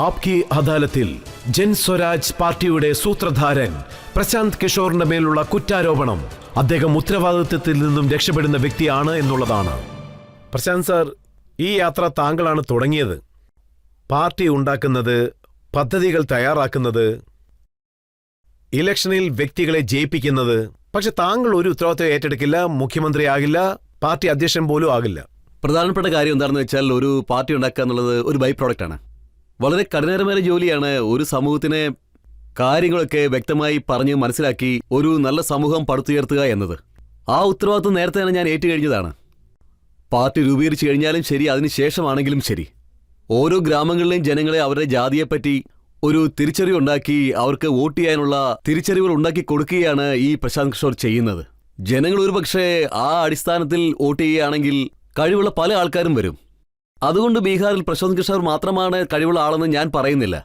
ആപ്കി അദാലത്തിൽ ജൻ സ്വരാജ് പാർട്ടിയുടെ സൂത്രധാരൻ പ്രശാന്ത് കിഷോറിന്റെ മേലുള്ള കുറ്റാരോപണം അദ്ദേഹം ഉത്തരവാദിത്വത്തിൽ നിന്നും രക്ഷപ്പെടുന്ന വ്യക്തിയാണ് എന്നുള്ളതാണ്. പ്രശാന്ത് സാർ, ഈ യാത്ര താങ്കളാണ് തുടങ്ങിയത്. പാർട്ടി ഉണ്ടാക്കുന്നത്, പദ്ധതികൾ തയ്യാറാക്കുന്നത്, ഇലക്ഷനിൽ വ്യക്തികളെ ജയിപ്പിക്കുന്നത്. പക്ഷെ താങ്കൾ ഒരു ഉത്തരവാദിത്വം ഏറ്റെടുക്കില്ല, മുഖ്യമന്ത്രിയാകില്ല, പാർട്ടി അധ്യക്ഷൻ പോലും ആകില്ല. പ്രധാനപ്പെട്ട കാര്യം എന്താണെന്ന് വെച്ചാൽ, ഒരു പാർട്ടി ഉണ്ടാക്കുക എന്നുള്ളത് ഒരു ബൈ പ്രോഡക്റ്റ് ആണ്. വളരെ കഠിനകരമായ ജോലിയാണ്. ഒരു സമൂഹത്തിനെ കാര്യങ്ങളൊക്കെ വ്യക്തമായി പറഞ്ഞ് മനസ്സിലാക്കി ഒരു നല്ല സമൂഹം പടുത്തുയർത്തുക എന്നത്. ആ ഉത്തരവാദിത്വം നേരത്തെ തന്നെ ഞാൻ ഏറ്റുകഴിഞ്ഞതാണ്. പാർട്ടി രൂപീകരിച്ചു കഴിഞ്ഞാലും ശരി, അതിനുശേഷമാണെങ്കിലും ശരി, ഓരോ ഗ്രാമങ്ങളിലെയും ജനങ്ങളെ അവരുടെ ജാതിയെപ്പറ്റി ഒരു തിരിച്ചറിവുണ്ടാക്കി അവർക്ക് വോട്ട് ചെയ്യാനുള്ള തിരിച്ചറിവുകൾ ഉണ്ടാക്കി കൊടുക്കുകയാണ് ഈ പ്രശാന്ത് കിഷോർ ചെയ്യുന്നത്. ജനങ്ങൾ ഒരുപക്ഷെ ആ അടിസ്ഥാനത്തിൽ വോട്ട് ചെയ്യുകയാണെങ്കിൽ കഴിവുള്ള പല ആൾക്കാരും വരും. അതുകൊണ്ട് ബീഹാറിൽ പ്രശാന്ത് കിഷോർ മാത്രമാണ് കഴിവുള്ള ആളെന്ന് ഞാൻ പറയുന്നില്ല.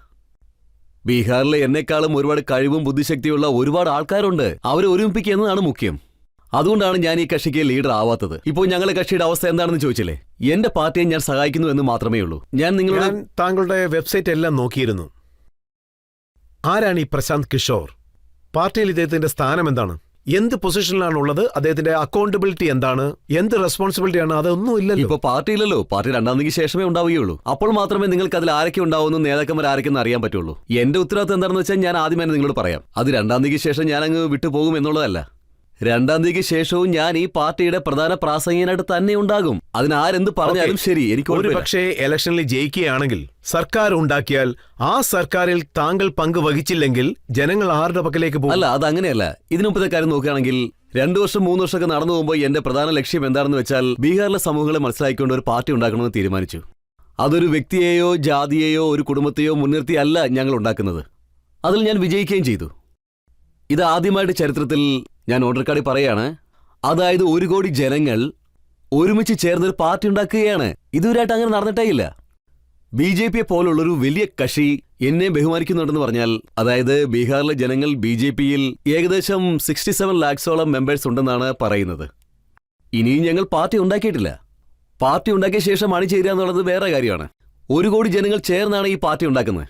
ബീഹാറിലെ എന്നെക്കാളും ഒരുപാട് കഴിവും ബുദ്ധിശക്തിയുള്ള ഒരുപാട് ആൾക്കാരുണ്ട്. അവരെ ഒരുമിപ്പിക്കുക എന്നതാണ് മുഖ്യം. അതുകൊണ്ടാണ് ഞാൻ ഈ കക്ഷിക്ക് ലീഡർ ആവാത്തത്. ഇപ്പോൾ ഞങ്ങളുടെ കക്ഷിയുടെ അവസ്ഥ എന്താണെന്ന് ചോദിച്ചില്ലേ? എന്റെ പാർട്ടിയെ ഞാൻ സഹായിക്കുന്നു എന്ന് മാത്രമേ ഉള്ളൂ. ഞാൻ താങ്കളുടെ വെബ്സൈറ്റ് എല്ലാം നോക്കിയിരുന്നു. ആരാണ് ഈ പ്രശാന്ത് കിഷോർ? പാർട്ടിയിൽ ഇദ്ദേഹത്തിന്റെ സ്ഥാനം എന്താണ്? എന്ത് പൊസിഷനിലാണുള്ളത്? അദ്ദേഹത്തിന്റെ അക്കൗണ്ടബിലിറ്റി എന്താണ്? എന്ത് റെസ്പോൺസിബിലിറ്റി ആണ്? അതൊന്നും ഇല്ലല്ലോ. ഇപ്പൊ പാർട്ടിയില്ലല്ലോ. പാർട്ടി 2ാം തീയതിക്ക് ശേഷമേ ഉണ്ടാവുകയുള്ളൂ. അപ്പോൾ മാത്രമേ നിങ്ങൾക്ക് അതിൽ ആരൊക്കെ ഉണ്ടാവുന്നു, നേതാക്കന്മാർ ആരൊക്കെന്ന് അറിയാൻ പറ്റുള്ളൂ. എന്റെ ഉത്തരവാദിത്തം എന്താണെന്ന് വെച്ചാൽ ഞാൻ ആദ്യമേ നിങ്ങളോട് പറയാം. അത് 2ാം തീയതിക്ക് ശേഷം ഞാൻ അങ്ങ് വിട്ടുപോകും എന്നുള്ളതല്ല. 2ാം തീയതിക്ക് ശേഷവും ഞാൻ ഈ പാർട്ടിയുടെ പ്രധാന പ്രാസംഗികനായിട്ട് തന്നെ ഉണ്ടാകും. അതിനാരെന്ത് പറഞ്ഞാലും ശരി, എനിക്ക് ഒരു പക്ഷേ ഇലക്ഷനിൽ ജയിക്കുകയാണെങ്കിൽ, സർക്കാർ ഉണ്ടാക്കിയാൽ ആ സർക്കാരിൽ താങ്കൾ പങ്ക് വഹിച്ചില്ലെങ്കിൽ ജനങ്ങൾ ആരുടെ പക്കലേക്ക് പോകും? അല്ല, അതങ്ങനെയല്ല. ഇതിനുമ്പത്തെ കാര്യം നോക്കുകയാണെങ്കിൽ 2 വർഷം 3 വർഷമൊക്കെ നടന്നു പോകുമ്പോൾ എന്റെ പ്രധാന ലക്ഷ്യം എന്താണെന്ന് വെച്ചാൽ, ബീഹാറിലെ സമൂഹങ്ങളെ മനസ്സിലാക്കിക്കൊണ്ട് ഒരു പാർട്ടി ഉണ്ടാക്കണമെന്ന് തീരുമാനിച്ചു. അതൊരു വ്യക്തിയെയോ ജാതിയെയോ ഒരു കുടുംബത്തെയോ മുൻനിർത്തിയല്ല ഞങ്ങൾ ഉണ്ടാക്കുന്നത്. അതിൽ ഞാൻ വിജയിക്കുകയും ചെയ്തു. ഇത് ആദ്യമായിട്ട് ചരിത്രത്തിൽ ഞാൻ ഓർഡർ കാർഡിൽ പറയാണ്. അതായത് 1 കോടി ജനങ്ങൾ ഒരുമിച്ച് ചേർന്നൊരു പാർട്ടി ഉണ്ടാക്കുകയാണ്. ഇതുവരെയായിട്ട് അങ്ങനെ നടന്നിട്ടേ ഇല്ല. BJP പോലുള്ളൊരു വലിയ കക്ഷി എന്നെ ബഹുമാനിക്കുന്നുണ്ടെന്ന് പറഞ്ഞാൽ, അതായത് ബീഹാറിലെ ജനങ്ങൾ BJPയിൽ ഏകദേശം 67 lakhsോളം മെമ്പേഴ്സ് ഉണ്ടെന്നാണ് പറയുന്നത്. ഇനിയും ഞങ്ങൾ പാർട്ടി ഉണ്ടാക്കിയിട്ടില്ല. പാർട്ടി ഉണ്ടാക്കിയ ശേഷം അണിചേരുക എന്നുള്ളത് വേറെ കാര്യമാണ്. 1 കോടി ജനങ്ങൾ ചേർന്നാണ് ഈ പാർട്ടി ഉണ്ടാക്കുന്നത്.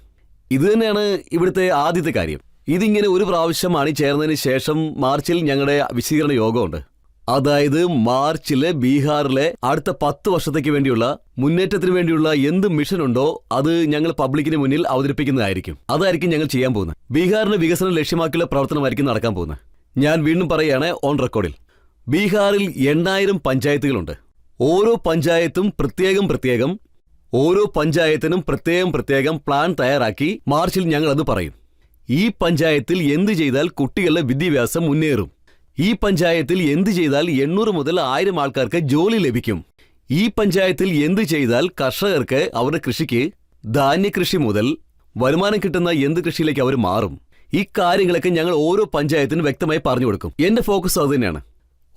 ഇത് തന്നെയാണ് ഇവിടുത്തെ ആദ്യത്തെ കാര്യം. ഇതിങ്ങനെ ഒരു പ്രാവശ്യം അണിചേർന്നതിന് ശേഷം മാർച്ചിൽ ഞങ്ങളുടെ വിശദീകരണ യോഗമുണ്ട്. അതായത് മാർച്ചില് ബീഹാറിലെ അടുത്ത 10 വർഷത്തേക്ക് വേണ്ടിയുള്ള മുന്നേറ്റത്തിന് വേണ്ടിയുള്ള എന്ത് മിഷൻ ഉണ്ടോ അത് ഞങ്ങൾ പബ്ലിക്കിന് മുന്നിൽ അവതരിപ്പിക്കുന്നതായിരിക്കും. അതായിരിക്കും ഞങ്ങൾ ചെയ്യാൻ പോകുന്നത്. ബീഹാറിന്റെ വികസനം ലക്ഷ്യമാക്കിയുള്ള പ്രവർത്തനമായിരിക്കും നടക്കാൻ പോകുന്നത്. ഞാൻ വീണ്ടും പറയുകയാണ്, ഓൺ റെക്കോർഡിൽ. ബീഹാറിൽ 8000 പഞ്ചായത്തുകളുണ്ട്. ഓരോ പഞ്ചായത്തും പ്രത്യേകം ഓരോ പഞ്ചായത്തിനും പ്രത്യേകം പ്ലാൻ തയ്യാറാക്കി മാർച്ചിൽ ഞങ്ങൾ അത് പറയും. ഈ പഞ്ചായത്തിൽ എന്ത് ചെയ്താൽ കുട്ടികളുടെ വിദ്യാഭ്യാസം മുന്നേറും, ഈ പഞ്ചായത്തിൽ എന്ത് ചെയ്താൽ 800 മുതൽ 1000 ആൾക്കാർക്ക് ജോലി ലഭിക്കും, ഈ പഞ്ചായത്തിൽ എന്ത് ചെയ്താൽ കർഷകർക്ക് അവരുടെ കൃഷിക്ക് ധാന്യകൃഷി മുതൽ വരുമാനം കിട്ടുന്ന എന്ത് കൃഷിയിലേക്ക് അവർ മാറും. ഈ കാര്യങ്ങളൊക്കെ ഞങ്ങൾ ഓരോ പഞ്ചായത്തിനും വ്യക്തമായി പറഞ്ഞു കൊടുക്കും. എന്റെ ഫോക്കസ് അത് തന്നെയാണ്.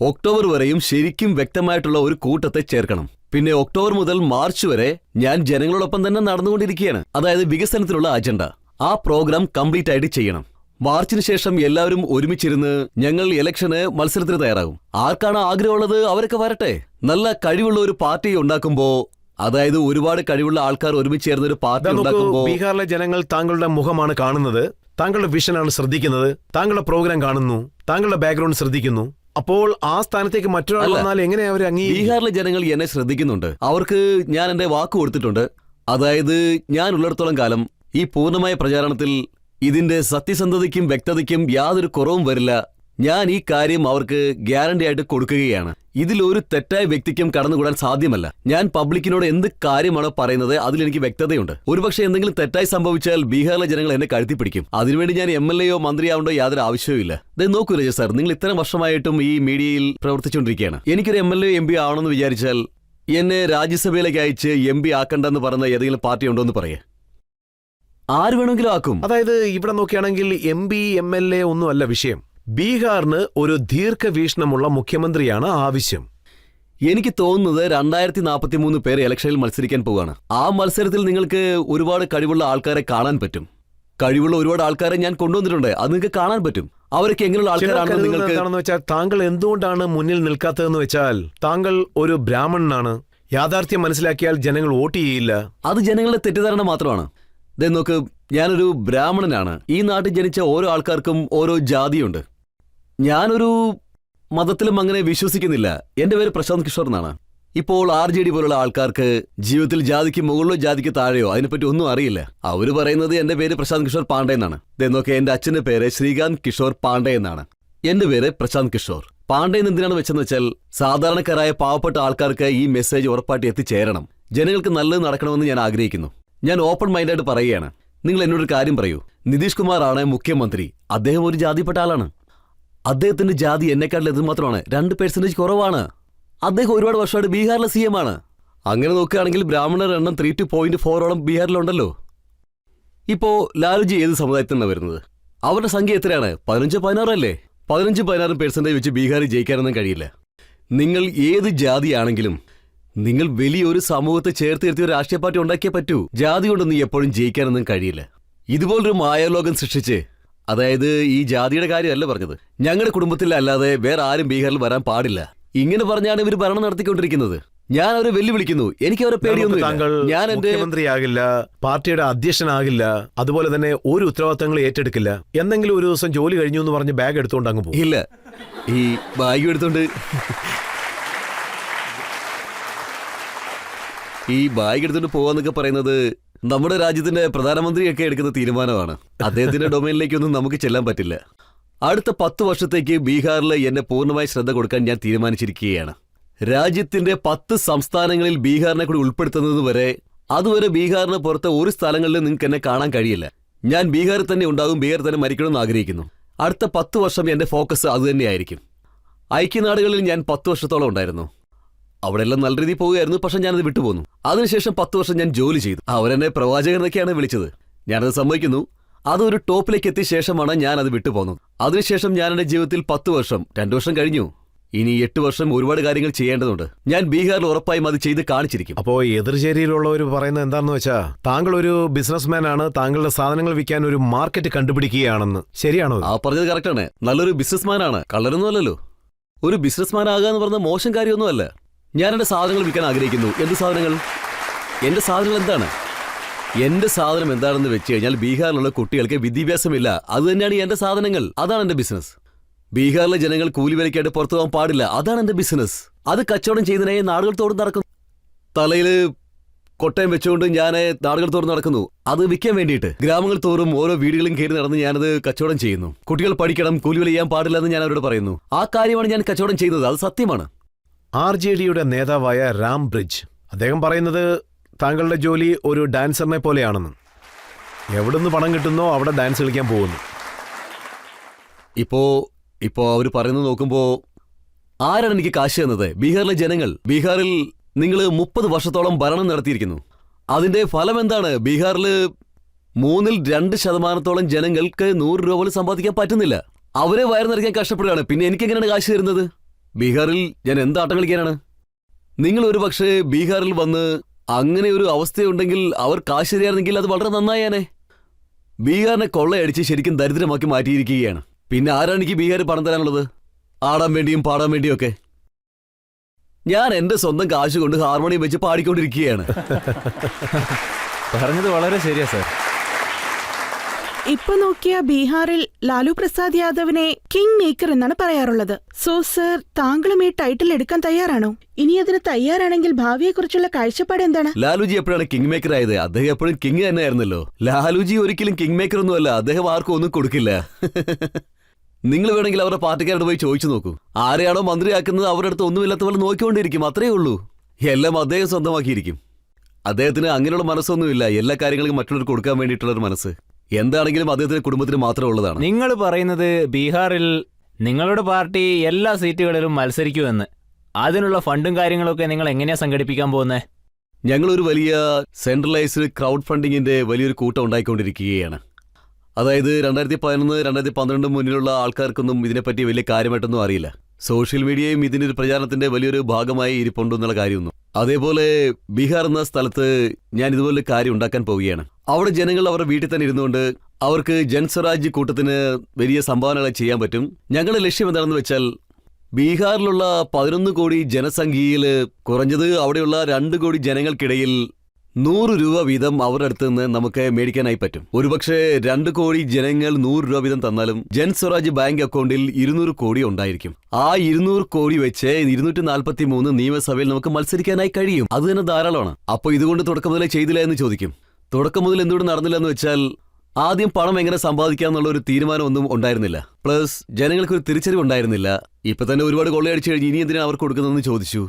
ഒക്ടോബർ വരെയും ശരിക്കും വ്യക്തമായിട്ടുള്ള ഒരു കൂട്ടത്തെ ചേർക്കണം. പിന്നെ ഒക്ടോബർ മുതൽ മാർച്ച് വരെ ഞാൻ ജനങ്ങളോടൊപ്പം തന്നെ നടന്നുകൊണ്ടിരിക്കുകയാണ്. അതായത് വികസനത്തിനുള്ള അജണ്ട. ആ പ്രോഗ്രാം കംപ്ലീറ്റ് ആയിട്ട് ചെയ്യണം. മാർച്ചിന് ശേഷം എല്ലാവരും ഒരുമിച്ചിരുന്ന് ഞങ്ങൾ ഇലക്ഷന് മത്സരത്തിന് തയ്യാറാകും. ആർക്കാണ് ആഗ്രഹമുള്ളത് അവരൊക്കെ വരട്ടെ. നല്ല കഴിവുള്ള ഒരു പാർട്ടി ഉണ്ടാക്കുമ്പോ, അതായത് ഒരുപാട് കഴിവുള്ള ആൾക്കാർ ഒരുമിച്ച് ചേർന്ന ഒരു പാർട്ടി ഉണ്ടാക്കുമ്പോ, ബീഹാറിലെ ജനങ്ങൾ താങ്കളുടെ മുഖമാണ് കാണുന്നത്, താങ്കളുടെ വിഷനാണ് ശ്രദ്ധിക്കുന്നത്, താങ്കളുടെ പ്രോഗ്രാം കാണുന്നു, താങ്കളുടെ ബാക്ക്ഗ്രൗണ്ട് ശ്രദ്ധിക്കുന്നു. അപ്പോൾ ആ സ്ഥാനത്തേക്ക് മറ്റൊരാൾ വന്നാൽ എങ്ങനെ അവർ ബീഹാറിലെ ജനങ്ങൾ എന്നെ ശ്രദ്ധിക്കുന്നുണ്ട്. അവർക്ക് ഞാൻ എന്റെ വാക്ക് കൊടുത്തിട്ടുണ്ട്. അതായത് ഞാൻ ഉള്ളിടത്തോളം കാലം ഈ പൂർണ്ണമായ പ്രചാരണത്തിൽ ഇതിന്റെ സത്യസന്ധതയ്ക്കും വ്യക്തതയ്ക്കും യാതൊരു കുറവും വരില്ല. ഞാൻ ഈ കാര്യം അവർക്ക് ഗ്യാരണ്ടി ആയിട്ട് കൊടുക്കുകയാണ്. ഇതിലൊരു തെറ്റായ വ്യക്തിക്കും കടന്നുകൂടാൻ സാധ്യമല്ല. ഞാൻ പബ്ലിക്കിനോട് എന്ത് കാര്യമാണോ പറയുന്നത് അതിലെനിക്ക് വ്യക്തതയുണ്ട്. ഒരുപക്ഷെ എന്തെങ്കിലും തെറ്റായി സംഭവിച്ചാൽ ബീഹാറിലെ ജനങ്ങൾ എന്നെ കഴുത്തിപ്പിടിക്കും. അതിനുവേണ്ടി ഞാൻ MLA യോ മന്ത്രിയാവേണ്ടോ യാതൊരു ആവശ്യവുമില്ല. നോക്കൂ രജ സാർ, നിങ്ങൾ ഇത്തരം വർഷമായിട്ടും ഈ മീഡിയയിൽ പ്രവർത്തിച്ചുകൊണ്ടിരിക്കുകയാണ്. എനിക്കൊരു MLA MP ആവണമെന്ന് വിചാരിച്ചാൽ എന്നെ രാജ്യസഭയിലേക്ക് അയച്ച് MP ആക്കണ്ടെന്ന് പറയുന്ന ഏതെങ്കിലും പാർട്ടി ഉണ്ടോ എന്ന് പറയേ? ആര് വേണമെങ്കിലും ആക്കും. അതായത് ഇവിടെ നോക്കുകയാണെങ്കിൽ MP MLA ഒന്നും അല്ല വിഷയം. ബീഹാറിന് ഒരു ദീർഘവീക്ഷണമുള്ള മുഖ്യമന്ത്രിയാണ് ആവശ്യം. എനിക്ക് തോന്നുന്നത് 2043 പേർ ഇലക്ഷനിൽ മത്സരിക്കാൻ പോവുകയാണ്. ആ മത്സരത്തിൽ നിങ്ങൾക്ക് ഒരുപാട് കഴിവുള്ള ആൾക്കാരെ കാണാൻ പറ്റും. കഴിവുള്ള ഒരുപാട് ആൾക്കാരെ ഞാൻ കൊണ്ടുവന്നിട്ടുണ്ട്. അത് നിങ്ങൾക്ക് കാണാൻ പറ്റും. അവരൊക്കെ എങ്ങനെയുള്ള ആൾക്കാരാണെന്ന് നിങ്ങൾക്ക്. താങ്കൾ എന്തുകൊണ്ടാണ് മുന്നിൽ നിൽക്കാത്തതെന്ന് വെച്ചാൽ, താങ്കൾ ഒരു ബ്രാഹ്മണനാണ്. യാഥാർത്ഥ്യം മനസ്സിലാക്കിയാൽ ജനങ്ങൾ വോട്ട് ചെയ്യില്ല. അത് ജനങ്ങളുടെ തെറ്റിദ്ധാരണ മാത്രമാണ്. ദേ നോക്ക്, ഞാനൊരു ബ്രാഹ്മണനാണ്. ഈ നാട്ടിൽ ജനിച്ച ഓരോ ആൾക്കാർക്കും ഓരോ ജാതിയുണ്ട്. ഞാനൊരു മതത്തിലും അങ്ങനെ വിശ്വസിക്കുന്നില്ല. എന്റെ പേര് പ്രശാന്ത് കിഷോർ എന്നാണ്. ഇപ്പോൾ RJD പോലുള്ള ആൾക്കാർക്ക് ജീവിതത്തിൽ ജാതിക്ക് മുകളിലോ ജാതിക്ക് താഴെയോ അതിനെപ്പറ്റി ഒന്നും അറിയില്ല. അവര് പറയുന്നത് എന്റെ പേര് പ്രശാന്ത് കിഷോർ പാണ്ഡെ എന്നാണ്. ദേ നോക്ക്, എന്റെ അച്ഛന്റെ പേര് ശ്രീകാന്ത് കിഷോർ പാണ്ഡെ എന്നാണ്. എന്റെ പേര് പ്രശാന്ത് കിഷോർ. പാണ്ഡെ എന്ന് എന്തിനാണ് വെച്ചെന്ന് വെച്ചാൽ സാധാരണക്കാരായ പാവപ്പെട്ട ആൾക്കാർക്ക് ഈ മെസ്സേജ് ഉറപ്പായിട്ട് എത്തിച്ചേരണം. ജനങ്ങൾക്ക് നല്ലത് നടക്കണമെന്ന് ഞാൻ ആഗ്രഹിക്കുന്നു. ഞാൻ ഓപ്പൺ മൈൻഡായിട്ട് പറയുകയാണ്. നിങ്ങൾ എന്നോടൊരു കാര്യം പറയൂ. നിതീഷ് കുമാർ ആണ് മുഖ്യമന്ത്രി. അദ്ദേഹം ഒരു ജാതിപ്പെട്ട ആളാണ്. അദ്ദേഹത്തിന്റെ ജാതി എന്നെക്കാട്ടിൽ എന്തുമാത്രമാണ്? 2% കുറവാണ്. അദ്ദേഹം ഒരുപാട് വർഷമായിട്ട് ബീഹാറിലെ CM ആണ്. അങ്ങനെ നോക്കുകയാണെങ്കിൽ ബ്രാഹ്മണർ എണ്ണം 3.4 ബീഹാറിലുണ്ടല്ലോ. ഇപ്പോ ലാലുജി ഏത് സമുദായത്തിൽ നിന്നാണ് വരുന്നത്? അവരുടെ സംഖ്യ എത്രയാണ്? 15-16 അല്ലേ? 15-16% വെച്ച് ബീഹാറിൽ ജയിക്കാനൊന്നും കഴിയില്ല. നിങ്ങൾ ഏത് ജാതിയാണെങ്കിലും നിങ്ങൾ വലിയൊരു സമൂഹത്തെ ചേർത്ത് നിർത്തിയ ഒരു രാഷ്ട്രീയ പാർട്ടി ഉണ്ടാക്കിയേ പറ്റൂ. ജാതി കൊണ്ടൊന്നും എപ്പോഴും ജയിക്കാനൊന്നും കഴിയില്ല. ഇതുപോലൊരു മായാലോകം സൃഷ്ടിച്ച്, അതായത് ഈ ജാതിയുടെ കാര്യമല്ല പറഞ്ഞത്, ഞങ്ങളുടെ കുടുംബത്തിൽ അല്ലാതെ വേറെ ആരും ബീഹാറിൽ വരാൻ പാടില്ല. ഇങ്ങനെ പറഞ്ഞാണ് ഇവർ ഭരണം നടത്തിക്കൊണ്ടിരിക്കുന്നത്. ഞാൻ അവരെ വെല്ലുവിളിക്കുന്നു. എനിക്ക് അവരെ പേടിയൊന്നുമില്ല. താങ്കൾ ഞാൻ എന്റെ മുഖ്യമന്ത്രിയാകില്ല, പാർട്ടിയുടെ അധ്യക്ഷനാകില്ല, അതുപോലെ തന്നെ ഒരു ഉത്തരവാദിത്തങ്ങൾ ഏറ്റെടുക്കില്ല. എന്തെങ്കിലും ഒരു ദിവസം ജോലി കഴിഞ്ഞു എന്ന് പറഞ്ഞ് ബാഗ് എടുത്തുകൊണ്ട് അങ്ങ് പോകും. ഇല്ല, ഈ ബാഗ് എടുത്തോണ്ട് പോവാന്നൊക്കെ പറയുന്നത് നമ്മുടെ രാജ്യത്തിന്റെ പ്രധാനമന്ത്രിയൊക്കെ എടുക്കുന്ന തീരുമാനമാണ്. അദ്ദേഹത്തിന്റെ ഡൊമൈനിലേക്കൊന്നും നമുക്ക് ചെല്ലാൻ പറ്റില്ല. അടുത്ത 10 വർഷത്തേക്ക് ബീഹാറിൽ എന്നെ പൂർണ്ണമായി ശ്രദ്ധ കൊടുക്കാൻ ഞാൻ തീരുമാനിച്ചിരിക്കുകയാണ്. രാജ്യത്തിന്റെ 10 സംസ്ഥാനങ്ങളിൽ ബീഹാറിനെ കൂടി ഉൾപ്പെടുത്തുന്നത് വരെ, അതുവരെ ബീഹാറിന് പുറത്ത് ഒരു സ്ഥലങ്ങളിലും നിങ്ങൾക്ക് എന്നെ കാണാൻ കഴിയില്ല. ഞാൻ ബീഹാറിൽ തന്നെ ഉണ്ടാകും, ബീഹാറിൽ തന്നെ മരിക്കണമെന്ന് ആഗ്രഹിക്കുന്നു. അടുത്ത 10 വർഷം എന്റെ ഫോക്കസ് അതുതന്നെയായിരിക്കും. ഐക്യനാടുകളിൽ ഞാൻ 10 വർഷത്തോളം ഉണ്ടായിരുന്നു. അവിടെ എല്ലാം നല്ല രീതിയിൽ പോവുകയായിരുന്നു. പക്ഷെ ഞാനത് വിട്ടുപോന്നു. അതിനുശേഷം 10 വർഷം ഞാൻ ജോലി ചെയ്തു. അവരെന്നെ പ്രവാചകൻ എന്നൊക്കെയാണ് വിളിച്ചത്. ഞാനത് സമ്മതിക്കുന്നു. അതൊരു ടോപ്പിലേക്ക് എത്തിയ ശേഷമാണ് ഞാൻ അത് വിട്ടുപോകുന്നത്. അതിനുശേഷം ഞാൻ എന്റെ ജീവിതത്തിൽ 10 വർഷം, 2 വർഷം കഴിഞ്ഞു. ഇനി 8 വർഷം ഒരുപാട് കാര്യങ്ങൾ ചെയ്യേണ്ടതുണ്ട്. ഞാൻ ബീഹാറിൽ ഉറപ്പായും അത് ചെയ്ത് കാണിച്ചിരിക്കും. അപ്പോ എതിർചേരിയിലുള്ളവർ പറയുന്നത് എന്താണെന്ന് വെച്ചാ, താങ്കൾ ഒരു ബിസിനസ്മാൻ ആണ്, താങ്കളുടെ സാധനങ്ങൾ വിൽക്കാൻ ഒരു മാർക്കറ്റ് കണ്ടുപിടിക്കുകയാണെന്ന്. ശരിയാണോ? ആ പറഞ്ഞത് കറക്റ്റാണ്. നല്ലൊരു ബിസിനസ്മാനാണ്, കള്ളരൊന്നും അല്ലല്ലോ. ഒരു ബിസിനസ്മാൻ ആകാന്ന് പറഞ്ഞ മോശം കാര്യമൊന്നുമല്ല. ഞാൻ എന്റെ സാധനങ്ങൾ വിൽക്കാൻ ആഗ്രഹിക്കുന്നു. എന്ത് സാധനങ്ങൾ? എന്റെ സാധനങ്ങൾ എന്താണ്? എന്റെ സാധനം എന്താണെന്ന് വെച്ച് കഴിഞ്ഞാൽ, ബീഹാറിലുള്ള കുട്ടികൾക്ക് വിദ്യാഭ്യാസമില്ല. അത് തന്നെയാണ് എന്റെ സാധനങ്ങൾ. അതാണ് എന്റെ ബിസിനസ്. ബീഹാറിലെ ജനങ്ങൾ കൂലിവിലയ്ക്കായിട്ട് പുറത്തു പോകാൻ പാടില്ല. അതാണ് എന്റെ ബിസിനസ്. അത് കച്ചവടം ചെയ്യുന്നതിനായി നാടുകൾ തോറും നടക്കുന്നു. തലയില് കൊട്ടയം വെച്ചുകൊണ്ട് ഞാൻ നാടുകൾ തോറും നടക്കുന്നു. അത് വിൽക്കാൻ വേണ്ടിയിട്ട് ഗ്രാമങ്ങൾ തോറും ഓരോ വീടുകളും കയറി നടന്ന് ഞാനത് കച്ചവടം ചെയ്യുന്നു. കുട്ടികൾ പഠിക്കണം, കൂലിവില ചെയ്യാൻ പാടില്ല എന്ന് ഞാൻ അവരോട് പറയുന്നു. ആ കാര്യമാണ് ഞാൻ കച്ചവടം ചെയ്യുന്നത്. അത് സത്യമാണ്. RJDയുടെ നേതാവായ രാം ബ്രിഡ്ജ് അദ്ദേഹം പറയുന്നത് താങ്കളുടെ ജോലി ഒരു ഡാൻസറിനെ പോലെയാണെന്ന്. എവിടുന്ന് പണം കിട്ടുന്നോ അവിടെ ഡാൻസ് കളിക്കാൻ പോകുന്നു. ഇപ്പോ അവര് പറയുന്നത് നോക്കുമ്പോ ആരാണ് എനിക്ക് കാശ് തന്നത്? ബീഹാറിലെ ജനങ്ങൾ. ബീഹാറിൽ നിങ്ങൾ 30 വർഷത്തോളം ഭരണം നടത്തിയിരിക്കുന്നു. അതിന്റെ ഫലം എന്താണ്? ബീഹാറിൽ 2% ജനങ്ങൾക്ക് 100 രൂപ പോലും സമ്പാദിക്കാൻ പറ്റുന്നില്ല. അവരെ വയർ നിറയ്ക്കാൻ കഷ്ടപ്പെടുകയാണ്. പിന്നെ എനിക്ക് എങ്ങനെയാണ് കാശ് തരുന്നത്? ബീഹാറിൽ ഞാൻ എന്താട്ടം കളിക്കാനാണ്? നിങ്ങൾ ഒരു പക്ഷേ ബീഹാറിൽ വന്ന് അങ്ങനെ ഒരു അവസ്ഥയുണ്ടെങ്കിൽ അവർ കാശ് തരികയാണെങ്കിൽ അത് വളരെ നന്നായേനെ. ബീഹാറിനെ കൊള്ളയടിച്ച് ശരിക്കും ദരിദ്രമാക്കി മാറ്റിയിരിക്കുകയാണ്. പിന്നെ ആരാണ് എനിക്ക് ബീഹാറിൽ പണം തരാനുള്ളത്? ആടാൻ വേണ്ടിയും പാടാൻ വേണ്ടിയും ഒക്കെ. ഞാൻ എന്റെ സ്വന്തം കാശ് കൊണ്ട് ഹാർമോണിയം വെച്ച് പാടിക്കൊണ്ടിരിക്കുകയാണ്. പറഞ്ഞത് വളരെ ശരിയാ സാർ. ഇപ്പൊ നോക്കിയ ബീഹാറിൽ ലാലു പ്രസാദ് യാദവിനെ കിങ് മേക്കർ എന്നാണ് പറയാറുള്ളത്. സോ സർ, താങ്കളും ഈ ടൈറ്റിൽ എടുക്കാൻ തയ്യാറാണോ? ഇനി അതിന് തയ്യാറാണെങ്കിൽ ഭാവിയെക്കുറിച്ചുള്ള കാഴ്ചപ്പാട് എന്താണ്? ലാലുജി എപ്പോഴാണ് കിങ് മേക്കർ ആയത്? അദ്ദേഹം എപ്പോഴും കിങ് തന്നെയായിരുന്നല്ലോ. ലാലുജി ഒരിക്കലും കിങ് മേക്കർ ഒന്നുമല്ല. അദ്ദേഹം ആർക്കും ഒന്നും കൊടുക്കില്ല. നിങ്ങൾ വേണമെങ്കിൽ അവരുടെ പാർട്ടിക്കാരോട് പോയി ചോദിച്ചു നോക്കൂ. ആരെയാണോ മന്ത്രിയാക്കുന്നത് അവരുടെ അടുത്ത് ഒന്നുമില്ലാത്ത പോലെ നോക്കിക്കൊണ്ടിരിക്കും. അത്രേ ഉള്ളൂ. എല്ലാം അദ്ദേഹം സ്വന്തമാക്കിയിരിക്കും. അദ്ദേഹത്തിന് അങ്ങനെയുള്ള മനസ്സൊന്നുമില്ല. എല്ലാ കാര്യങ്ങളും മറ്റുള്ളവർക്ക് കൊടുക്കാൻ വേണ്ടിയിട്ടുള്ള ഒരു മനസ്സ് എന്താണെങ്കിലും അദ്ദേഹത്തിന്റെ കുടുംബത്തിന് മാത്രമേ ഉള്ളതാണ്. നിങ്ങൾ പറയുന്നത് ബീഹാറിൽ നിങ്ങളുടെ പാർട്ടി എല്ലാ സീറ്റുകളിലും മത്സരിക്കുമെന്ന്. അതിനുള്ള ഫണ്ടും കാര്യങ്ങളൊക്കെ നിങ്ങൾ എങ്ങനെയാ സംഘടിപ്പിക്കാൻ പോകുന്നത്? ഞങ്ങളൊരു വലിയ സെൻട്രലൈസ്ഡ് ക്രൗഡ് ഫണ്ടിങ്ങിന്റെ വലിയൊരു കൂട്ടം ഉണ്ടായിക്കൊണ്ടിരിക്കുകയാണ്. അതായത് 2011, 2012 മുന്നിലുള്ള ആൾക്കാർക്കൊന്നും ഇതിനെപ്പറ്റി വലിയ കാര്യമായിട്ടൊന്നും അറിയില്ല. സോഷ്യൽ മീഡിയയും ഇതിന്റെ ഒരു പ്രചാരണത്തിന്റെ വലിയൊരു ഭാഗമായി ഇരിപ്പുണ്ടെന്നുള്ള കാര്യമൊന്നും. അതേപോലെ ബീഹാർ എന്ന സ്ഥലത്ത് ഞാൻ ഇതുപോലെ കാര്യം ഉണ്ടാക്കാൻ പോവുകയാണ്. അവിടെ ജനങ്ങൾ അവരുടെ വീട്ടിൽ തന്നെ ഇരുന്നുകൊണ്ട് അവർക്ക് ജൻസ്വരാജ് കൂട്ടത്തിന് വലിയ സംഭാവനകൾ ചെയ്യാൻ പറ്റും. ഞങ്ങളുടെ ലക്ഷ്യം എന്താണെന്ന് വെച്ചാൽ, ബീഹാറിലുള്ള 11 കോടി ജനസംഖ്യയിൽ കുറഞ്ഞത് അവിടെയുള്ള 2 കോടി ജനങ്ങൾക്കിടയിൽ 100 രൂപ വീതം അവരുടെ അടുത്ത് നിന്ന് നമുക്ക് മേടിക്കാനായി പറ്റും. ഒരുപക്ഷെ 2 കോടി ജനങ്ങൾ 100 രൂപ വീതം തന്നാലും ജൻ സ്വരാജ് ബാങ്ക് അക്കൗണ്ടിൽ 200 കോടി ഉണ്ടായിരിക്കും. ആ 200 കോടി വെച്ച് 243 നിയമസഭയിൽ നമുക്ക് മത്സരിക്കാനായി കഴിയും. അത് തന്നെ ധാരാളമാണ്. അപ്പൊ ഇതുകൊണ്ട് തുടക്കം മുതലേ ചെയ്തില്ല എന്ന് ചോദിക്കും. തുടക്കം മുതൽ എന്തുകൊണ്ട് നടന്നില്ല എന്ന് വെച്ചാൽ ആദ്യം പണം എങ്ങനെ സമ്പാദിക്കാന്നുള്ള ഒരു തീരുമാനമൊന്നും ഉണ്ടായിരുന്നില്ല. പ്ലസ് ജനങ്ങൾക്ക് ഒരു തിരിച്ചറിവ് ഉണ്ടായിരുന്നില്ല. ഇപ്പൊ തന്നെ ഒരുപാട് കൊള്ളയടിച്ചു കഴിഞ്ഞ് ഇനി എന്തിനാണ് അവർക്ക് കൊടുക്കുന്നതെന്ന് ചോദിച്ചു.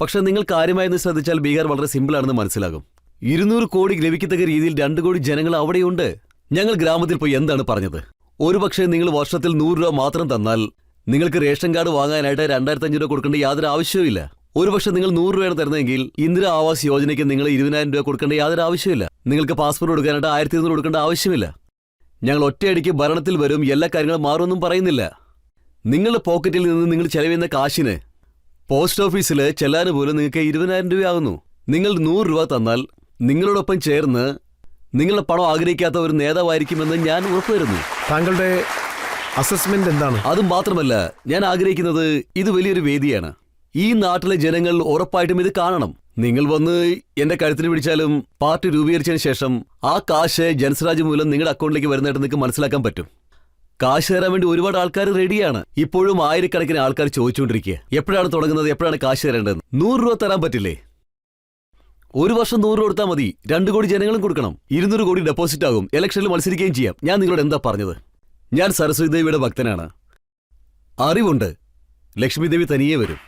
പക്ഷെ നിങ്ങൾ കാര്യമായെന്ന് ശ്രദ്ധിച്ചാൽ ബീഹാർ വളരെ സിമ്പിൾ ആണെന്ന് മനസ്സിലാകും. 200 കോടി ലഭിക്കത്തക്ക രീതിയിൽ 2 കോടി ജനങ്ങൾ അവിടെയുണ്ട്. ഞങ്ങൾ ഗ്രാമത്തിൽ പോയി എന്താണ് പറഞ്ഞത്? ഒരുപക്ഷെ നിങ്ങൾ വർഷത്തിൽ 100 രൂപ മാത്രം തന്നാൽ നിങ്ങൾക്ക് റേഷൻ കാർഡ് വാങ്ങാനായിട്ട് 2500 രൂപ കൊടുക്കേണ്ട യാതൊരു ആവശ്യവുമില്ല. ഒരുപക്ഷെ നിങ്ങൾ 100 രൂപയാണ് തരുന്നതെങ്കിൽ ഇന്ദിരാ ആവാസ് യോജനയ്ക്ക് നിങ്ങൾ 20,000 രൂപ കൊടുക്കേണ്ട യാതൊരു ആവശ്യമില്ല. നിങ്ങൾക്ക് പാസ്പോർട്ട് കൊടുക്കാനായിട്ട് 1200 കൊടുക്കേണ്ട ആവശ്യമില്ല. ഞങ്ങൾ ഒറ്റയടിക്ക് ഭരണത്തിൽ വരും, എല്ലാ കാര്യങ്ങളും മാറുമെന്നും പറയുന്നില്ല. നിങ്ങളുടെ പോക്കറ്റിൽ നിന്ന് നിങ്ങൾ ചെലവെയ്യുന്ന കാശിന് പോസ്റ്റ് ഓഫീസിൽ ചെല്ലാന് പോലും നിങ്ങൾക്ക് 20,000 രൂപയാകുന്നു. നിങ്ങൾ 100 രൂപ തന്നാൽ നിങ്ങളോടൊപ്പം ചേർന്ന് നിങ്ങളുടെ പണം ആഗ്രഹിക്കാത്ത ഒരു നേതാവായിരിക്കുമെന്ന് ഞാൻ ഉറപ്പുവരുന്നു. താങ്കളുടെ അസസ്മെന്റ് എന്താണ്? അതും മാത്രമല്ല, ഞാൻ ആഗ്രഹിക്കുന്നത് ഇത് വലിയൊരു വേദിയാണ്. ഈ നാട്ടിലെ ജനങ്ങൾ ഉറപ്പായിട്ടും ഇത് കാണണം. നിങ്ങൾ വന്ന് എന്റെ കഴുത്തിന് പിടിച്ചാലും പാർട്ടി രൂപീകരിച്ചതിന് ശേഷം ആ കാശ് ജൻസ്വരാജ് മൂലം നിങ്ങളുടെ അക്കൗണ്ടിലേക്ക് വരുന്നതായിട്ട് നിങ്ങൾക്ക് മനസ്സിലാക്കാൻ പറ്റും. കാശ് തരാൻ വേണ്ടി ഒരുപാട് ആൾക്കാർ റെഡിയാണ്. ഇപ്പോഴും ആയിരക്കണക്കിന് ആൾക്കാർ ചോദിച്ചുകൊണ്ടിരിക്കുക, എപ്പോഴാണ് തുടങ്ങുന്നത്, എപ്പോഴാണ് കാശ് തരേണ്ടത്. 100 രൂപ തരാൻ പറ്റില്ലേ? ഒരു വർഷം 100 കൊടുത്താൽ മതി. 2 കോടി ജനങ്ങളും കൊടുക്കണം. 200 കോടി ഡെപ്പോസിറ്റ് ആകും. ഇലക്ഷനിൽ മത്സരിക്കുകയും ചെയ്യാം. ഞാൻ നിങ്ങളോട് എന്താ പറഞ്ഞത്? ഞാൻ സരസ്വതി ദേവിയുടെ ഭക്തനാണ്. അറിവുണ്ട്. ലക്ഷ്മി ദേവി തനിയെ വരും.